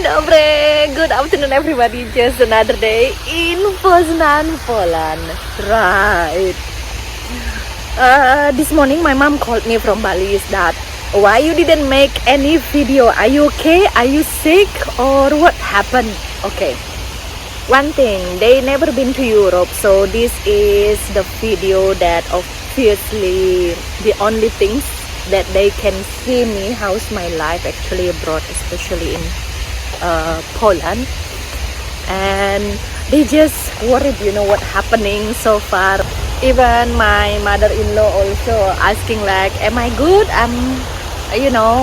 dobre, good afternoon everybody. Just another day in Poznan, Poland. Right. This morning my mom called me from Bali. Is that why you didn't make any video? Are you okay? Are you sick or what happened? Okay. One thing, they never been to Europe, so this is the video that obviously the only things that they can see me how's my life actually abroad, especially in Poland, and they just worried, what happening so far. Even my mother-in-law also asking like, am I good?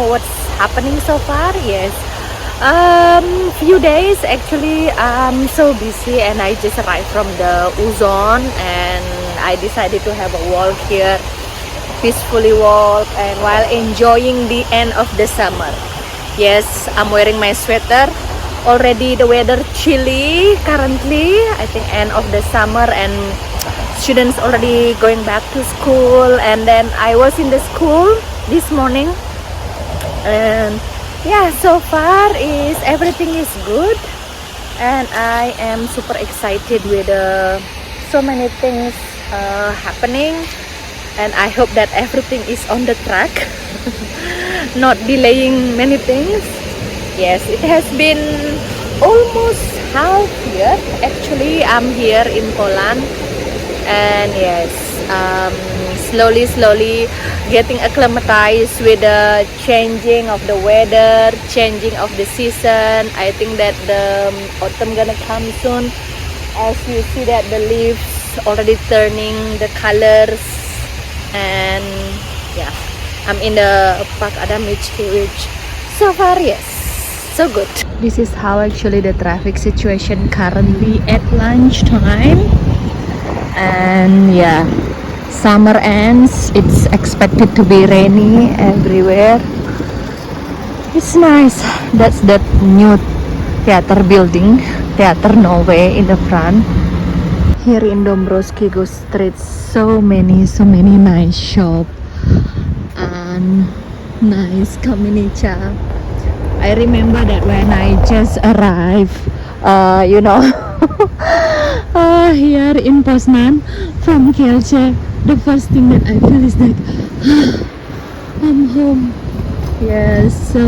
What's happening so far? Yes. Few days actually I'm so busy, and I just arrived from the Uzon and I decided to have a walk here, peacefully walk, and while enjoying the end of the summer. Yes, I'm wearing my sweater. Already the weather chilly currently. I think end of the summer and students already going back to school, and then I was in the school this morning, and yeah, so far is everything is good, and I am super excited with so many things happening, and I hope that everything is on the track, not delaying many things. Yes, it has been almost half year actually I'm here in Poland, and yes, slowly getting acclimatized with the changing of the weather, changing of the season. I think that the autumn gonna come soon, as you see that the leaves already turning the colors, and yeah, I'm in the Park Adam which so far, yes, so good. This is how actually the traffic situation currently at lunchtime, and yeah, summer ends, it's expected to be rainy everywhere. It's nice. That's that new theater building, Theater Norway, in the front. Here in Dombrowski Ghost Street, so many nice shop and nice kamienica. I remember that when I just arrived, here in Poznan from Kielce, the first thing that I feel is like, I'm home. Yes, so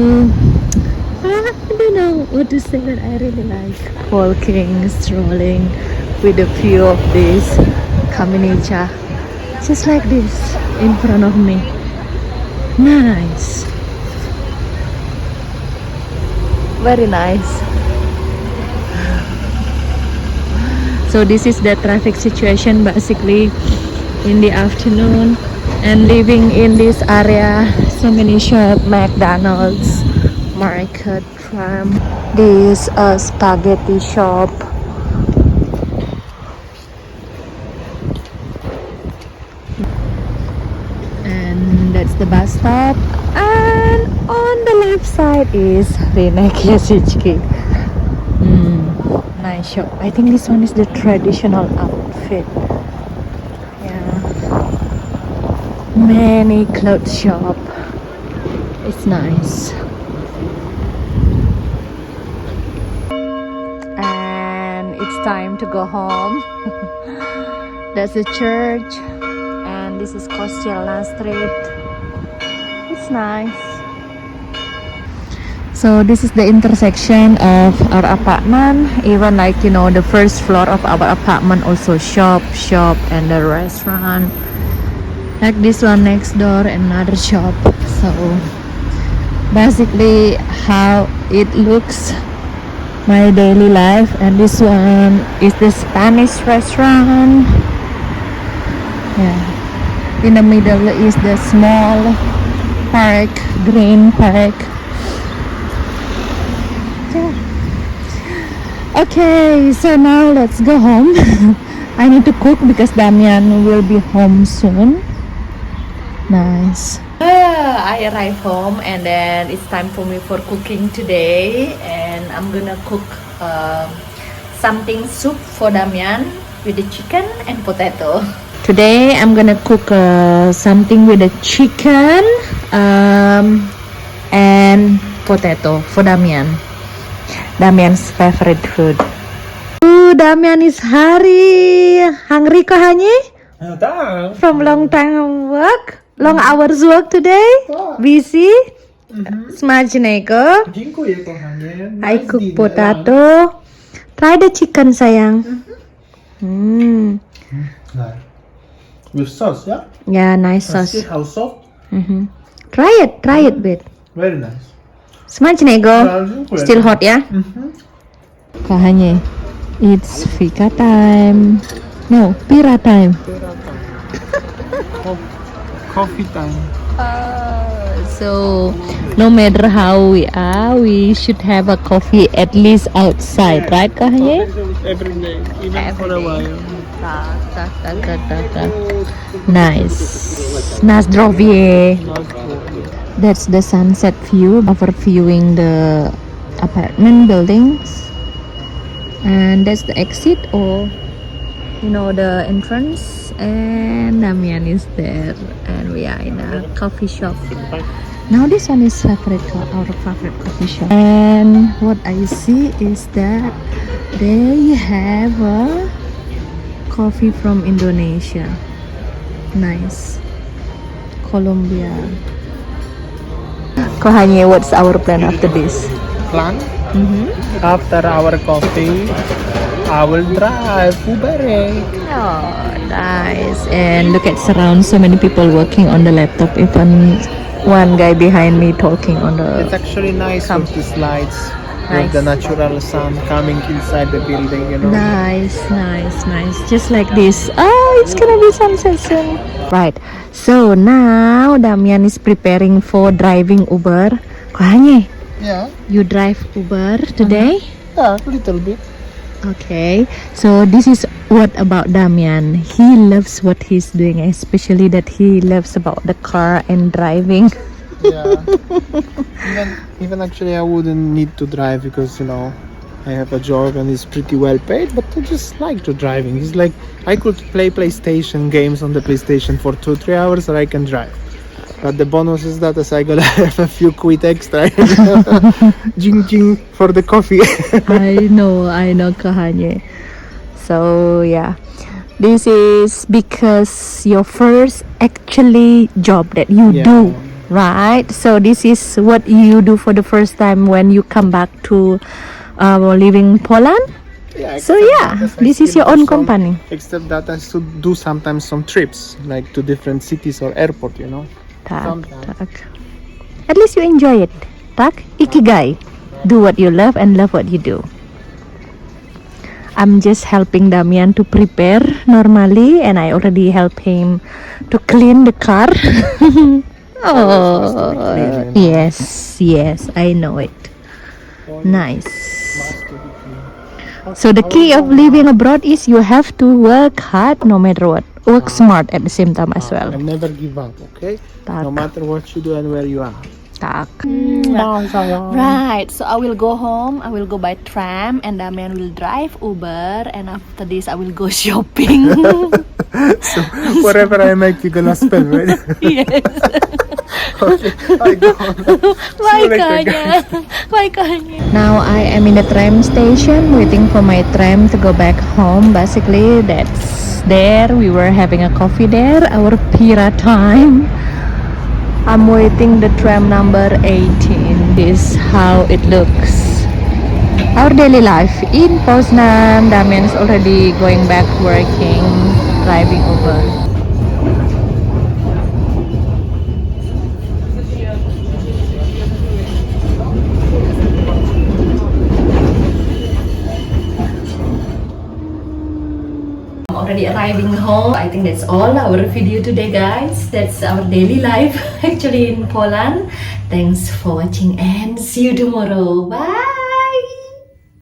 I don't know what to say, that I really like walking, strolling with a few of these kamienica, just like this in front of me. Nice, very nice. So this is the traffic situation basically in the afternoon, and living in this area, so many shop, McDonald's, market, tram, this spaghetti shop, and that's the bus stop, and on the left side is Rynek Jasicki. Nice shop. I think this one is the traditional outfit. Yeah, many clothes shop. It's nice. And it's time to go home. That's the church, and this is Kościelna Street. It's nice. So this is the intersection of our apartment. Even like, the first floor of our apartment also shop, and the restaurant. Like this one next door, another shop. So basically how it looks, my daily life. And this one is the Spanish restaurant. Yeah. In the middle is the small park, green park. Okay, so now let's go home. I need to cook because Damian will be home soon. Nice. I arrived home, and then it's time for me for cooking today, and I'm gonna cook something soup for Damian with the chicken and potato. Today I'm gonna cook something with the chicken and potato for Damian. Damian's favorite food. Damian is hungry kochanie? Tak. From long time work? Long hours work today? Busy? Smacznego. Dziękuję, kochanie. I Nice cook dinner. potato. Try the chicken, sayang. Nice. With sauce, yeah? Yeah, nice See sauce. how soft? Try it, bit. Very nice. Smacznego. Dziękuję. Still hot, ya? Kochanie, it's fika time. No, pira time. Coffee time. So, no matter how we are, we should have a coffee at least outside, right, Kochanie? Every day, even for a while. Nice. Na zdrowie. That's the sunset view overviewing the apartment buildings. And that's the exit, or the entrance. And Damian is there, and we are in a coffee shop. Now this one is our favorite coffee shop. And what I see is that they have a coffee from Indonesia. Nice. Colombia. Kochanie, what's our plan after this? Plan? After our coffee, I will drive Uber. Oh, nice. And look at surround, so many people working on the laptop. Even one guy behind me talking on It's the... actually nice with these lights, Nice. with the natural sun coming inside the building, Nice. Just like this. Oh, it's gonna be sunset soon. Right. So now Damian is preparing for driving Uber. Kochanie, Yeah, you drive Uber today? yeah, a little bit. Okay. So this is what about Damian. He loves what he's doing, especially that he loves about the car and driving. Yeah. even actually I wouldn't need to drive because I have a job and it's pretty well paid, but I just like to driving. It's like I could play PlayStation games on the PlayStation for 2-3 hours, or I can drive. But the bonus is that as I gonna have a few quid extra. Jing jing for the coffee. I know, Kochanie. So yeah, this is because your first actually job that you Yeah. do, right? So this is what you do for the first time when you come back to living in Poland. Yeah, So except yeah, that I this is still your do own some- company. Except that I should do sometimes some trips, like to different cities or airport. Sometimes. Tak. At least you enjoy it. Tak? Ikigai. Do what you love and love what you do. I'm just helping Damian to prepare normally, and I already help him to clean the car. Oh, yes, I know it. Nice. So the key of living abroad is you have to work hard no matter what. Work smart at the same time as well. And never give up, okay? Tak. No matter what you do and where you are. Tak. Bye, sayang. Right, so I will go home. I will go by tram, and Damian will drive Uber. And after this, I will go shopping. So whatever I make, you're gonna spend, right? Yes. Okay, I go. Bye, See you later, Kanya. Bye, Kanya. Now I am in the tram station, waiting for my tram to go back home. Basically, that's there. We were having a coffee there. Our Pira time. I'm waiting the tram number 18. This how it looks. Our daily life in Poznan. Damian's already going back working, driving Uber. Already arriving home. I think that's all our video today, guys. That's our daily life actually in Poland. Thanks for watching and see you tomorrow. Bye.